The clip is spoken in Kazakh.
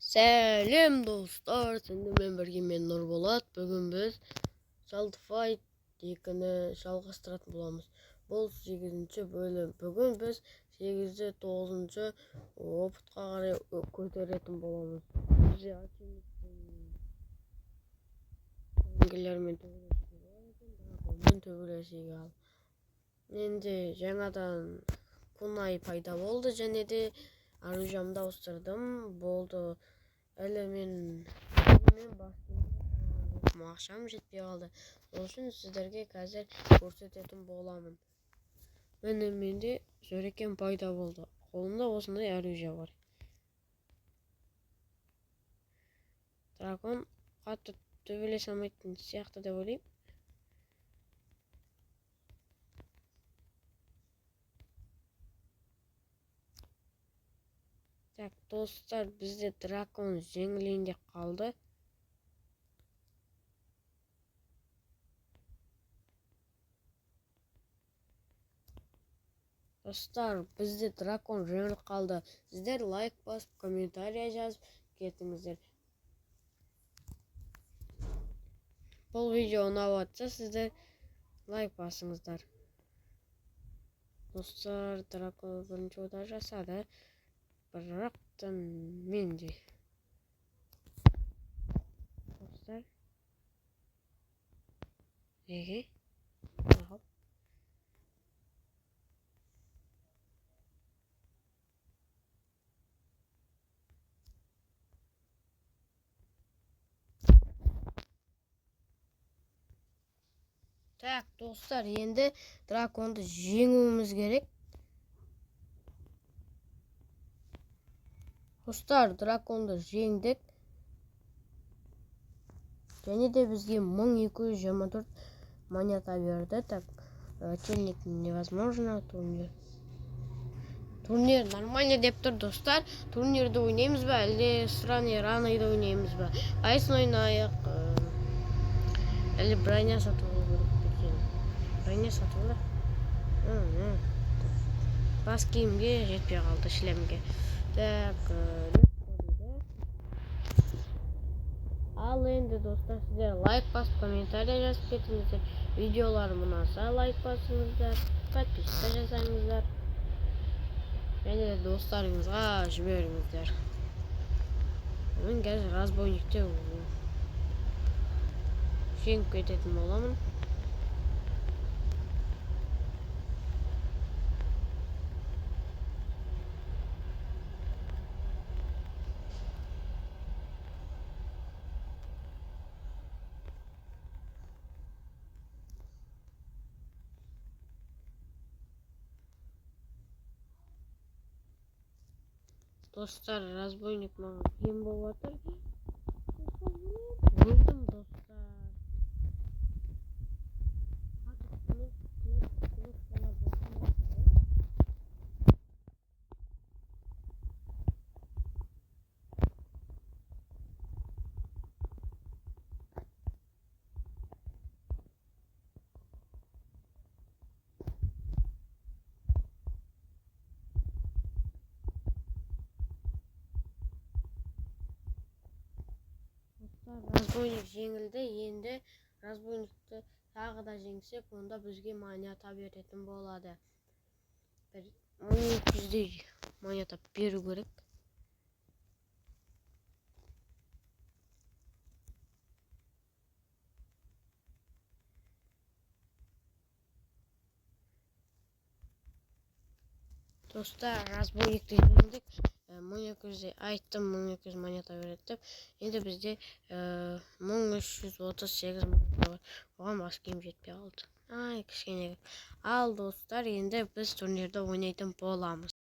Сәлем достар, сендермен бірге мен Нұрболат. Бүгін біз Salty Fight 2-ні жалғастыратын боламыз. Бұл 8-ші бөлім. Бүгін біз 8-ші 9-ші опытқа қарай көтеретін боламыз. Бізде әңгілермен төбелесуге ал. Енді жаңадан Kunai пайда болды, және де аружамда ауыстырдым. Болды. Әлі мен ақшам жетпей қалды. Сол үшін сіздерге қазір көрсететін боламын. Менде Жөрекем пайда болды. Қолында осындай аружа бар. Дракон қатты төбелесе алмайтын сияқты деп ойлаймын. Так, достар, бізде дракон жеңілейінде қалды. Достар, бізде дракон жеңіліп қалды. Сіздер лайк басып, комментария жазып кетіңіздер. Бұл видео ұнап жатса, сіздер лайк басыңыздар. Достар, дракон бірінші ода жасады. Бірақ менде. Достар. Неге? Ал. Так, достар, енді драконды жеңуіміз керек. Достар, драконды жеңдік. Және де бізге 1224 монета берді. Так, челник невозможно. Турнир нормально деп тұр, достар. Турнирді ойнаймыз ба, әлде страны ранайды ойнаймыз ба? Қайсын ойнайық. Әлде броня сатылы көріп кеткен. Броня сатылы. Бас киімге жетпей қалды, шлемге. Так, ал енді достар, сіздер лайк басып, комментария жазып кетіңіздер. Видеоларым ұнаса лайк басыңыздар, подписка жасаңыздар. Және де достарыңызға жіберіңіздер. Мен қазір разбойникте жеңіп кететін боламын. Достар, разбойник маған кем болып жатыр. Өлдім, достар. Разбойник жеңілді. Енді разбойникті тағы да жеңсек, онда бізге монета беретін болады. 1200 монета беру керек. Достар, разбойникті жеңдік. 1200 айттым, 1200 монета береді деп. Енді бізде 1338 монета бар. Оған бас киім жетпей қалды. Кішкене. Ал достар, енді біз турнирді ойнайтын боламыз.